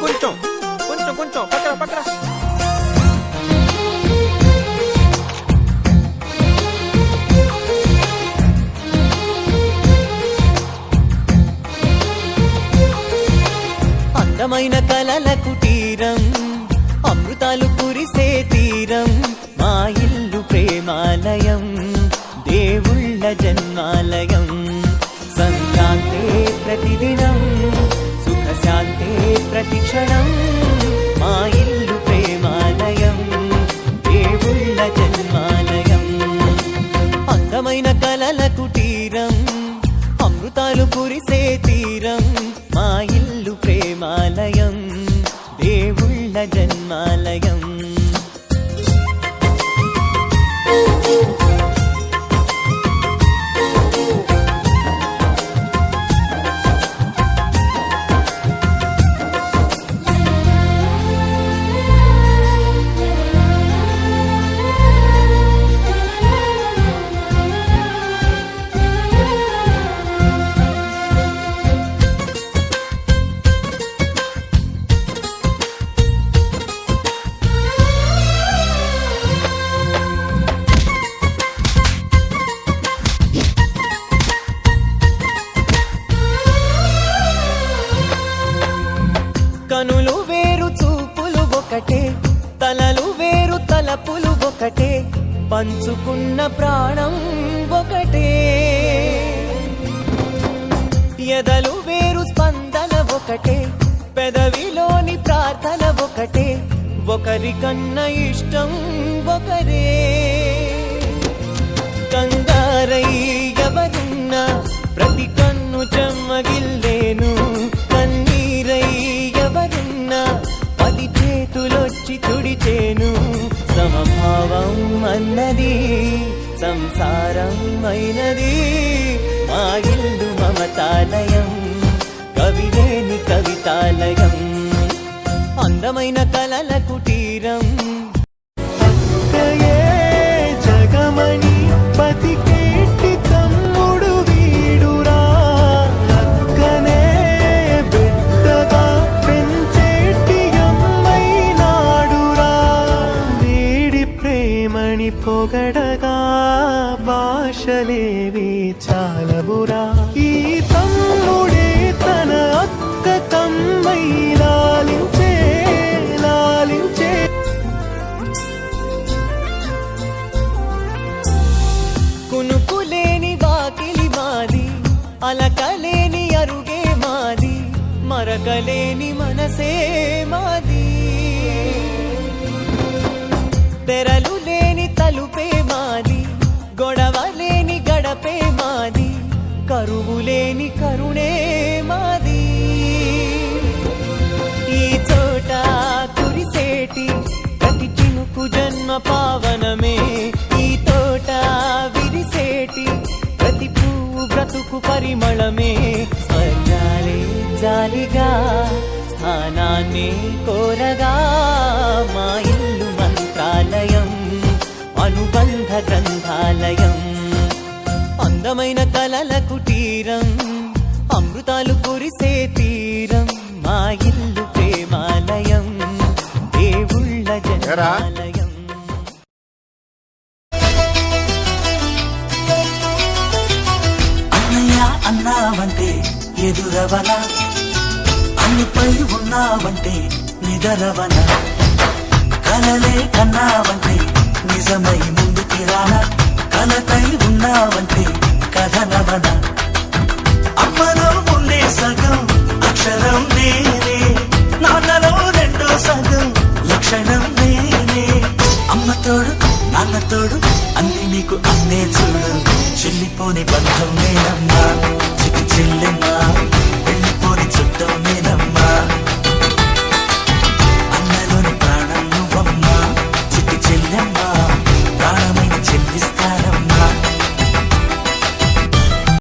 కొంచెం కొంచెం కొంచెం పక్కన పక్కన. అందమైన కలల కుటీరం, అమృతాలు కురిసే తీరం, మా ఇల్లు ప్రేమాలయం, దేవుళ్ళ జన్మాలయం. సంక్రాంతే ప్రతిదినం, సుఖశాంతే ప్రతిక్షణం, మా ఇల్లు ప్రేమాలయం, దేవుళ్ళ జన్మాలయం. అందమైన కలల కుటీరం, అమృతాలు కురిసే తీరం, మా ఇల్లు ప్రేమాలయం, దేవుళ్ళ జన్మాలయం. కనులు వేరు చూపులు ఒకటే, తలలు వేరు తలపులు ఒకటే, పంచుకున్న ప్రాణం ఒకటే. ఎదలు వేరు స్పందన ఒకటే, పెదవిలోని ప్రార్థన ఒకటే, ఒకరికన్నా ఇష్టం ఒకరే. కంగారై ఎవరున్నా ప్రతి కన్ను చెమ్మగిల్లేను, కన్నీరై ఎవరున్నా పది చేతులొచ్చి తుడిచేను. సమభావం అన్నది సంసారం అయినది, మా ఇల్లు మమతాలయం, కవిలేని కవితాలయం. అందమైన కలల కుటీరం, జగమణి పతికేటి తమ్ముడు వీడురా, అక్కనే బిడ్డగా పెంచేటి అమ్మైనాడురా. వీడి ప్రేమని పొగడగా భాషలేవి చాలవురా. ఈ తమ్ముడే తన అక్క తమ్మై లాలించే లాలించే. కునుకులేని వాకిలి మాది, అలకలేని అరుగే మాది, మరకలేని మనసే మాది. తెరలు లేని తలుపే మాది, గొడవలేని గడపే మాది, కరువులేని కరుణే మాది. ఈ చోట కురిసేటి ప్రతి చినుకు జన్మ పావనమే, ఈ తోట విరిసేటి ప్రతి పువ్వు బ్రతుకు పరిమళమే. స్వర్గాలే జాలిగా స్థానాన్ని కోరగా, మా ఇల్లు మంత్రాలయం, అనుబంధ గ్రంథాలయం. అందమైన కలల కుటీరం, అమృతాలు కురిసే తీరం, మా ఇల్లు ప్రేమాలయం, దేవుళ్ళ జన్మాలయం. అన్నయ్య అన్నావంటే ఎదురవన, అన్నిపై ఉన్నావంటే నిదరవన, కలలే కన్నావంటే నిజమై ముందుకి రానా, కలతై ఉన్నావంటే కథనవన. అమ్మలో